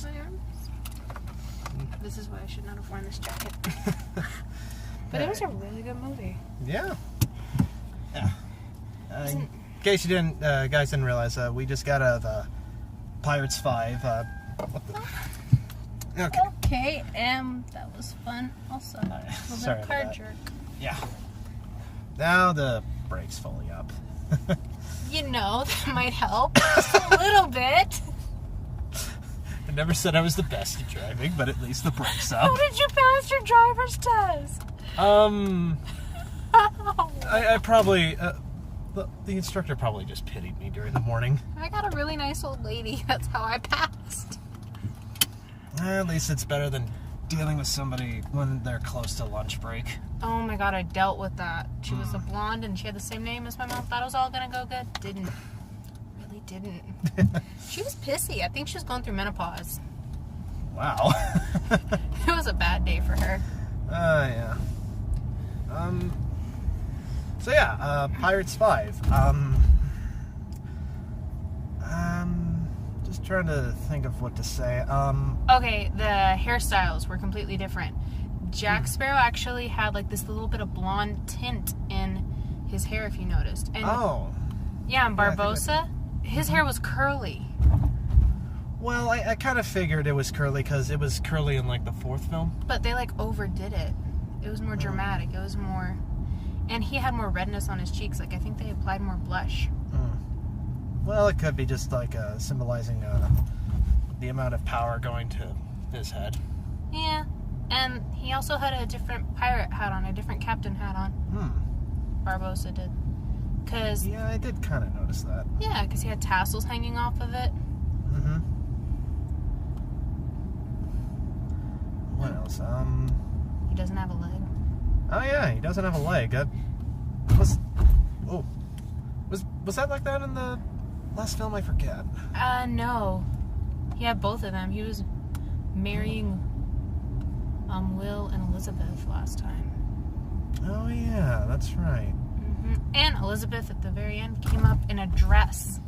my arms. This is why I should not have worn this jacket. But it was a really good movie. Yeah. In case you didn't, guys didn't realize, we just got out of Pirates 5. Okay, that was fun. Also, sorry about card that. jerk. Yeah. Now the brake's fully up. That might help just a little bit. I never said I was the best at driving, but at least the brake's up. How did you pass your driver's test? I probably, the instructor probably just pitied me during the morning. I got a really nice old lady. That's how I passed. At least it's better than dealing with somebody when they're close to lunch break. Oh my god, I dealt with that. She was a blonde and she had the same name as my mom. Thought it was all gonna go good. Didn't. Really didn't. She was pissy. I think she was going through menopause. Wow. It was a bad day for her. Yeah. So yeah, Pirates 5. Just trying to think of what to say. Okay, the hairstyles were completely different. Jack Sparrow actually had like this little bit of blonde tint in his hair, if you noticed. And yeah, and Barbossa, his hair was curly. Well, I kind of figured it was curly because it was curly in like the 4th film. But they like overdid it. It was more dramatic. It was more, and he had more redness on his cheeks. Like I think they applied more blush. Well, it could be just like symbolizing the amount of power going to his head. Yeah, and he also had a different pirate hat on, a different captain hat on. Barbossa did. Yeah, I did kind of notice that. Yeah, because he had tassels hanging off of it. What else? He doesn't have a leg. Oh yeah, he doesn't have a leg. Was that like that in the last film? I forget. No. He had both of them. He was marrying Will and Elizabeth last time. Oh yeah, that's right. And Elizabeth at the very end came up in a dress.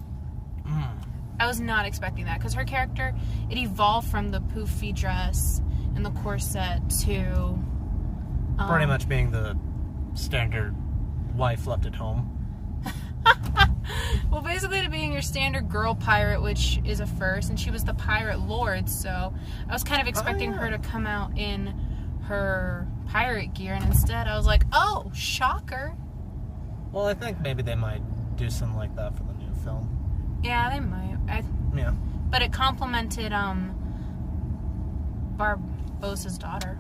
I was not expecting that because her character, it evolved from the poofy dress and the corset to pretty much being the standard wife left at home. Well, basically to being your standard girl pirate, which is a first, and she was the pirate lord, so I was kind of expecting her to come out in her pirate gear, and instead I was like, oh, shocker. Well, I think maybe they might do something like that for the new film. Yeah, they might. Yeah. But it complimented Barbossa's daughter.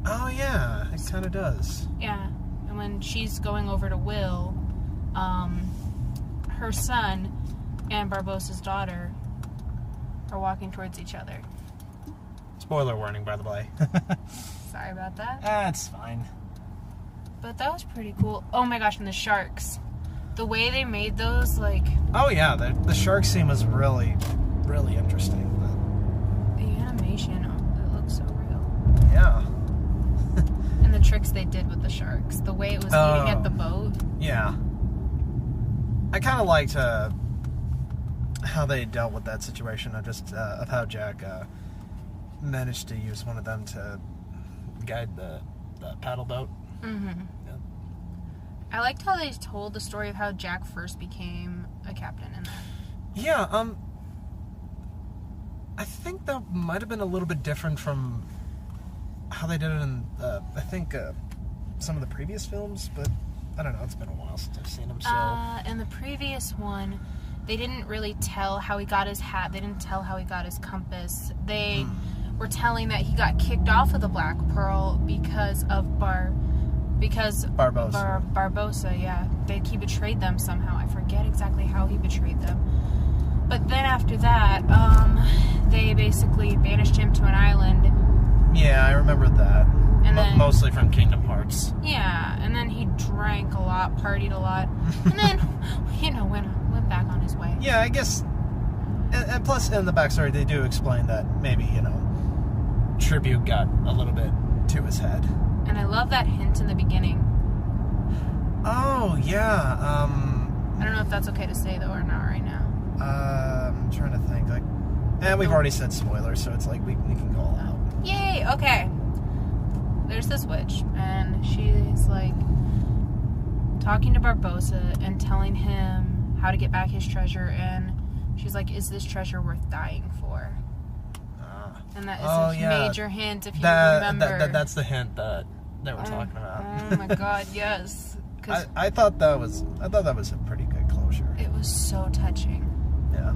Oh yeah, it kind of does. Yeah, and when she's going over to Will, her son and Barbossa's daughter are walking towards each other. Spoiler warning, by the way. Sorry about that. That's fine. But that was pretty cool. Oh my gosh, and the sharks. The way they made those, like... Oh yeah, the shark scene was really, really interesting. The animation, it looks so real. Yeah. And the tricks they did with the sharks. The way it was eating at the boat. Yeah. I kind of liked how they dealt with that situation of how Jack managed to use one of them to guide the paddle boat. Yeah. I liked how they told the story of how Jack first became a captain in that. Yeah, I think that might have been a little bit different from how they did it in, I think, some of the previous films, but I don't know, it's been a while since I've seen them, so... In the previous one, they didn't really tell how he got his hat, they didn't tell how he got his compass. They were telling that he got kicked off of the Black Pearl because of Barbossa. Barbossa, yeah. He betrayed them somehow. I forget exactly how he betrayed them. But then after that, they basically banished him to an island. Yeah, I remember that. And then, mostly from Kingdom Hearts. Yeah, and then he drank a lot, partied a lot, and then, went back on his way. Yeah, I guess... And plus, in the backstory, they do explain that maybe, tribute got a little bit to his head. And I love that hint in the beginning. Oh, yeah, I don't know if that's okay to say, though, or not right now. I'm trying to think, like... And we've already said spoilers, so it's like we can go all out. Yay! Okay. There's this witch, and she's like talking to Barbossa and telling him how to get back his treasure, and she's like, is this treasure worth dying for? And that is a major hint, if you remember. That's the hint that we're talking about. Oh my god, yes. I thought that was a pretty good closure. It was so touching. Yeah.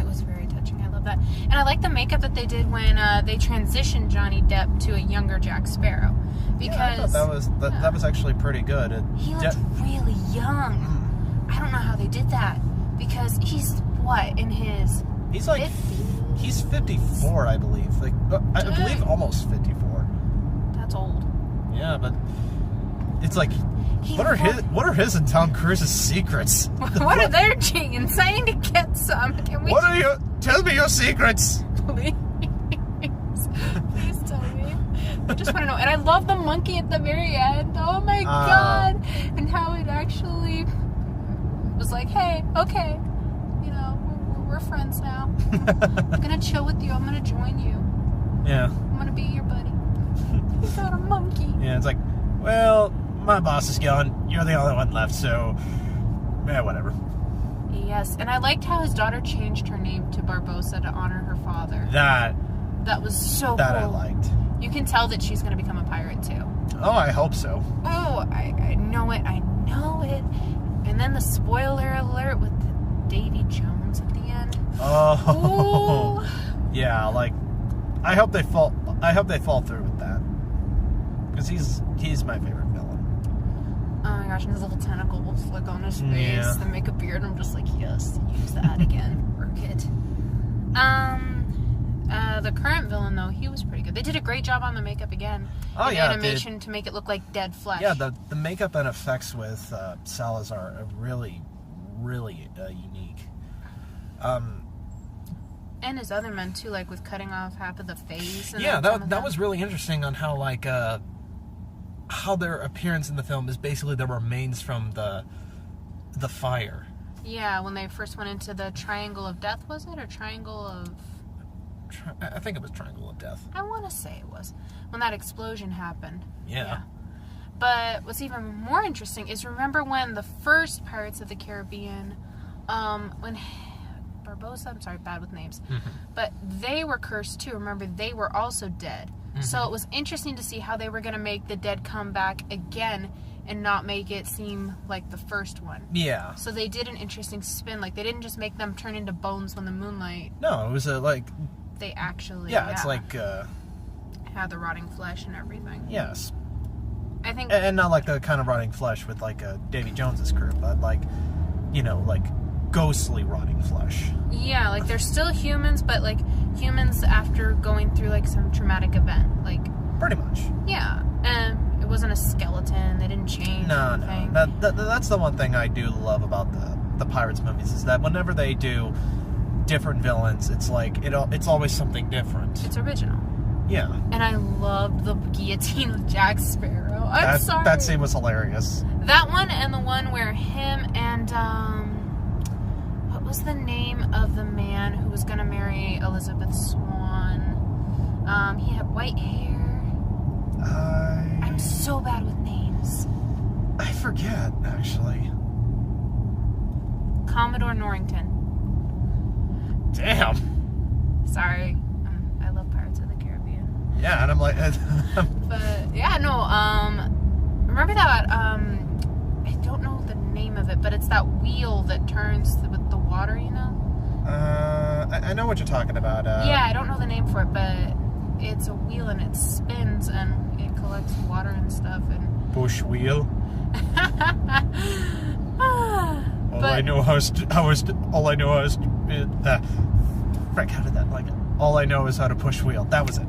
It was very touching. I love that. And I like the makeup that they did when they transitioned Johnny Depp to a younger Jack Sparrow. Because I thought that was actually pretty good. He looked really young. I don't know how they did that. Because he's, what, in his... He's like... 50s? He's 54, I believe. Like, I believe almost 54. That's old. Yeah, but... It's like... What are his and Tom Cruise's secrets? What are their genes? I need to get some. Can we... Tell me your secrets! Please. Please tell me. I just want to know. And I love the monkey at the very end. Oh my god. And how it actually was like, hey, okay. You know, we're friends now. I'm gonna chill with you. I'm gonna join you. Yeah. I'm gonna be your buddy. You got a monkey. Yeah, it's like, well... My boss is gone. You're the only one left, so... Yeah, whatever. Yes, and I liked how his daughter changed her name to Barbossa to honor her father. That was so cool. That I liked. You can tell that she's going to become a pirate, too. Oh, I hope so. Oh, I know it. I know it. And then the spoiler alert with Davy Jones at the end. Oh. Ooh. Yeah, like... I hope they fall through with that. Because he's my favorite villain. Oh my gosh, and his little tentacle will flick on his face. Yeah. Then make a beard, and I'm just like, yes, use that again. Work it. The current villain, though, he was pretty good. They did a great job on the makeup again. Oh, yeah. Animation to make it look like dead flesh. Yeah, the makeup and effects with Salazar are really, really unique. And his other men, too, like with cutting off half of the face. And yeah, that was really interesting on how, like, how their appearance in the film is basically the remains from the fire. Yeah, when they first went into the Triangle of Death, was it? Or Triangle of... I think it was Triangle of Death. I want to say it was. When that explosion happened. Yeah. But what's even more interesting is, remember when the first Pirates of the Caribbean, when Barbossa, I'm sorry, bad with names, but they were cursed too. Remember, they were also dead. So it was interesting to see how they were going to make the dead come back again and not make it seem like the first one. Yeah. So they did an interesting spin. Like, they didn't just make them turn into bones when the moonlight... No, it was like... They actually... Yeah, it's like... had the rotting flesh and everything. Yes. I think... And not like the kind of rotting flesh with, like, Davy Jones's crew, but, like, you know, like, ghostly rotting flesh. Yeah, like, they're still humans, but, like, humans after going through, like, some traumatic event. Like... Pretty much. Yeah. And it wasn't a skeleton. They didn't change anything. No. That's the one thing I do love about the Pirates movies, is that whenever they do different villains, it's like, it's always something different. It's original. Yeah. And I loved the guillotine with Jack Sparrow. I'm sorry. That scene was hilarious. That one, and the one where him and, what was the name of the man who was going to marry Elizabeth Swann? He had white hair. I'm so bad with names. I forget, actually. Commodore Norrington. Damn. Sorry. I love Pirates of the Caribbean. Yeah, and I'm like... But, yeah, no, remember that, I don't know the name of it, but it's that wheel that turns with the water, you know? I know what you're talking about. Yeah, I don't know the name for it, but it's a wheel and it spins and it collects water and stuff. And bush wheel. All I know is how to push wheel. That was it.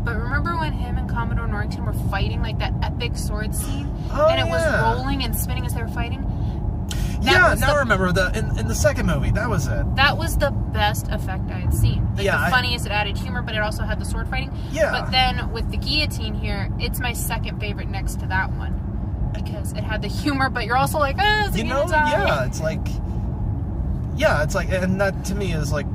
But remember when him and Commodore Norrington were fighting, like that epic sword scene? And it was rolling and spinning as they were fighting? Now I remember in the second movie. That was it. That was the best effect I had seen. Like, yeah, the funniest, it added humor, but it also had the sword fighting. Yeah. But then with the guillotine here, it's my second favorite next to that one. because it had the humor, but you're also like, oh, is he gonna die? Yeah, it's like, and that to me is like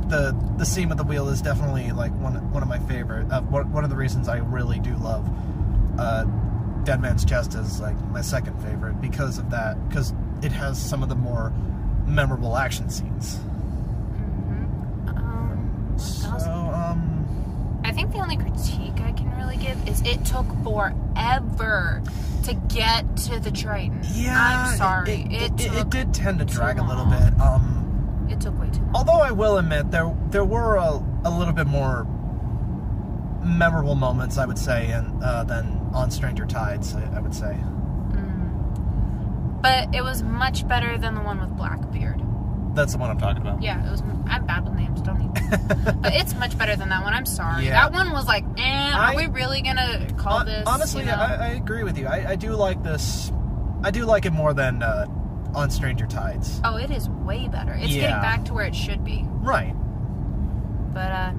the scene with the wheel is definitely like one of my favorite. One of the reasons I really do love Dead Man's Chest is like my second favorite because of that, because it has some of the more memorable action scenes. I think the only critique I can really give is it took forever to get to the Triton. Yeah, I'm sorry. It did tend to drag a little bit. It took way too long. Although I will admit there were a little bit more memorable moments, I would say, than on Stranger Tides. I would say. But it was much better than the one with Blackbeard. That's the one I'm talking about. Yeah, it was. I'm bad with names, don't even. But it's much better than that one. I'm sorry. Yeah. That one was like, are we really gonna call this? Honestly, I agree with you. I do like this. I do like it more than on Stranger Tides. Oh, it is way better. It's getting back to where it should be. Right. But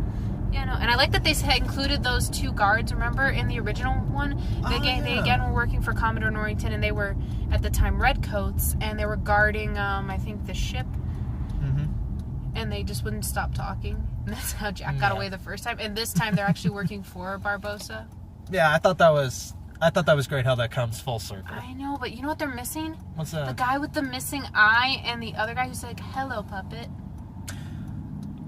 and I like that they included those two guards. Remember in the original one, they again were working for Commodore Norrington, and they were at the time redcoats, and they were guarding I think the ship. And they just wouldn't stop talking. And that's how Jack got away the first time. And this time they're actually working for Barbossa. Yeah, I thought that was great how that comes full circle. I know, but you know what they're missing? What's that? The guy with the missing eye and the other guy who's like, "Hello, puppet."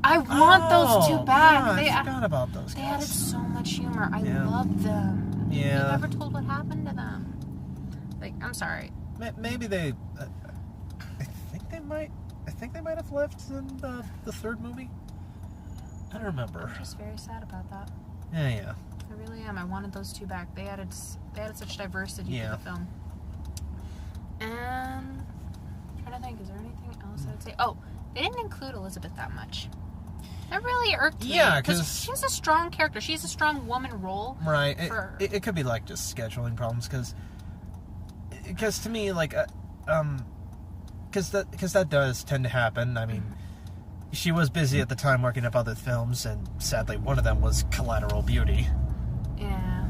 I want those two back. Yeah, I forgot about those guys. They added so much humor. I loved them. Yeah. You never told what happened to them. Like, I'm sorry. Maybe they. I think they might have left in the third movie. I don't remember. I'm just very sad about that. Yeah. I really am. I wanted those two back. They added such diversity to the film. And I'm trying to think, is there anything else I would say? Oh, they didn't include Elizabeth that much. That really irked me. Yeah, because she's a strong character. She's a strong woman role. Right. It could be like just scheduling problems, because to me, like, because that does tend to happen. I mean, she was busy at the time working up other films, and sadly, one of them was Collateral Beauty. Yeah,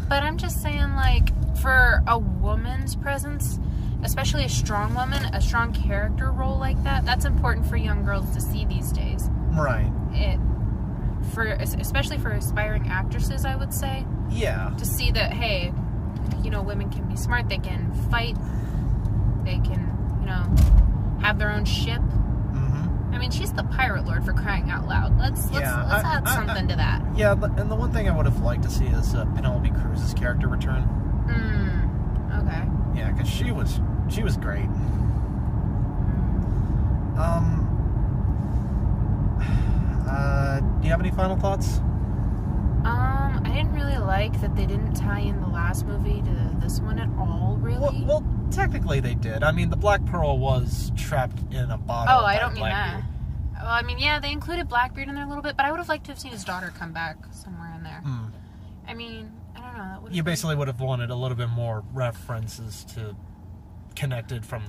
but I'm just saying, like, for a woman's presence, especially a strong woman, a strong character role like that, that's important for young girls to see these days. Right. Especially for aspiring actresses, I would say. Yeah. To see that, hey, women can be smart, they can fight, they can, have their own ship. Mm-hmm. I mean, she's the pirate lord, for crying out loud. Let's add something to that. Yeah, and the one thing I would have liked to see is Penelope Cruz's character return. Okay. Yeah, because she was great. Do you have any final thoughts? I didn't really like that they didn't tie in the last movie to this one at all, really. Well, technically they did. I mean, the Black Pearl was trapped in a bottle. Oh, I don't mean that. Well, I mean, yeah, they included Blackbeard in there a little bit, but I would have liked to have seen his daughter come back somewhere in there. I mean, I don't know. You basically would have wanted a little bit more references to connected from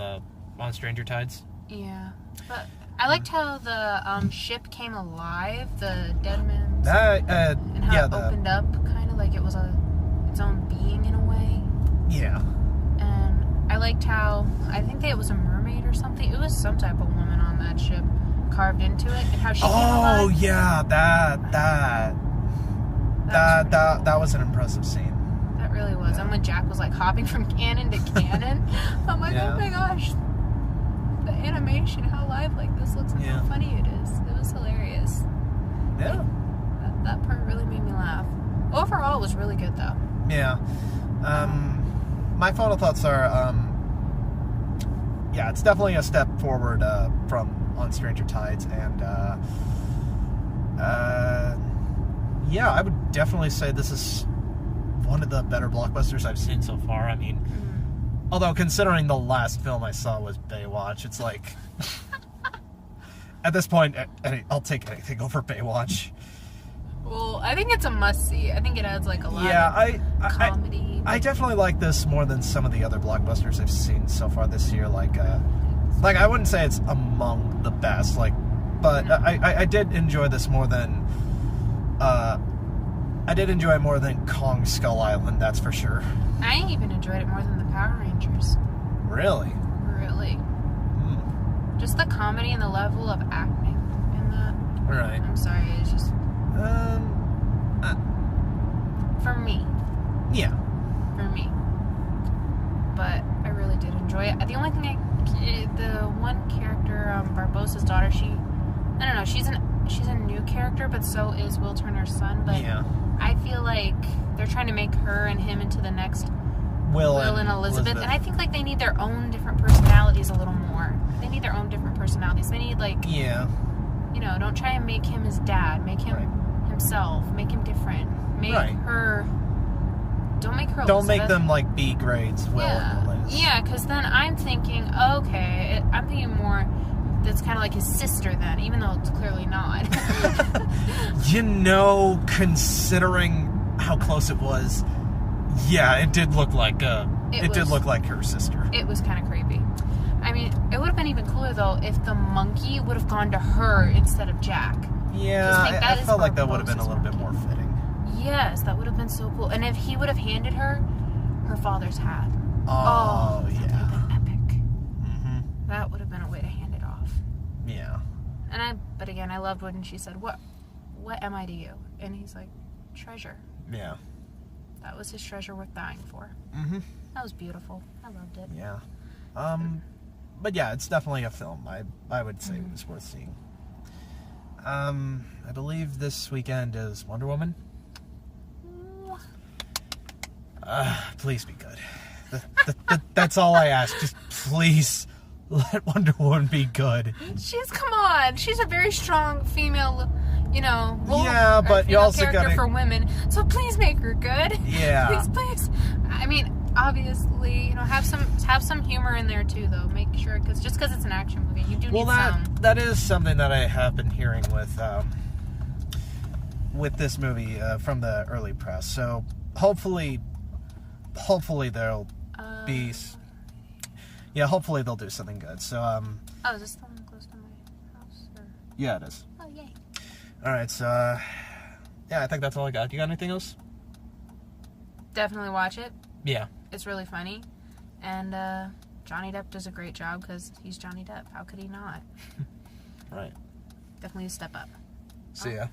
on Stranger Tides. Yeah, but I liked how the ship came alive, the Dead Man's, and how it opened up, kind of like it was its own being in a way. Yeah. And I liked how, I think it was a mermaid or something. It was some type of woman on that ship carved into it, and how she came alive. Oh yeah, that was an impressive scene. That really was. And when Jack was like hopping from cannon to cannon, I'm like, oh my gosh, the animation, how lifelike this looks, and how funny it is. It was hilarious. Yeah. That part really made me laugh. Overall, it was really good though. Yeah. My final thoughts are, it's definitely a step forward from on Stranger Tides, and I would definitely say this is one of the better blockbusters I've seen so far. I mean, although considering the last film I saw was Baywatch, it's like at this point I'll take anything over Baywatch. Well, I think it's a must-see. I think it adds like a lot of comedy. I definitely like this more than some of the other blockbusters I've seen so far this year. Like I wouldn't say it's among the best, but I did enjoy this more than I did enjoy it more than Kong Skull Island, that's for sure. I even enjoyed it more than the Power Rangers. Really? Really. Just the comedy and the level of acting in that. Right. I'm sorry, it's just... for me. Yeah. For me. But I really did enjoy it. The only thing the one character, Barbossa's daughter, I don't know, she's a new character, but so is Will Turner's son, but yeah. I feel like they're trying to make her and him into the next Will and Elizabeth. And I think like they need their own different personalities a little more. They need their own different personalities. They need like, yeah, you know, don't try and make him his dad. Make him himself. Make him different. Make her. Don't make her. Don't Elizabeth. make them like B grades. Will and Liz. Yeah, because then I'm thinking, okay, I'm thinking more. That's kind of like his sister then, even though it's clearly not. You know, considering how close it was, yeah, it did look like it did look like her sister. It was kind of creepy. I mean, it would have been even cooler though if the monkey would have gone to her instead of Jack. Yeah, I felt like that would have been a little bit more fitting. Yes, that would have been so cool. And if he would have handed her father's hat. Oh yeah. That would have been epic. Mm-hmm. That would have been a way to hand it off. Yeah. But again, I loved when she said, "What am I to you?" And he's like, "Treasure." Yeah. That was his treasure worth dying for. Mm-hmm. That was beautiful. I loved it. Yeah. But yeah, it's definitely a film. I would say it was worth seeing. I believe this weekend is Wonder Woman. Please be good. That's all I ask. Just please let Wonder Woman be good. Come on. She's a very strong female, you know, role. Yeah, but you also character for women. So please make her good. Yeah. Please. I mean, obviously, you know, have some humor in there too, though. Make sure, because just because it's an action movie, you do need some. That is something that I have been hearing with this movie from the early press. So hopefully there'll be. Yeah, hopefully they'll do something good. So is this the one close to my house? Or? Yeah, it is. Oh yay! All right, so yeah, I think that's all I got. You got anything else? Definitely watch it. Yeah. It's really funny, and Johnny Depp does a great job because he's Johnny Depp. How could he not? Right. Definitely a step up. See ya.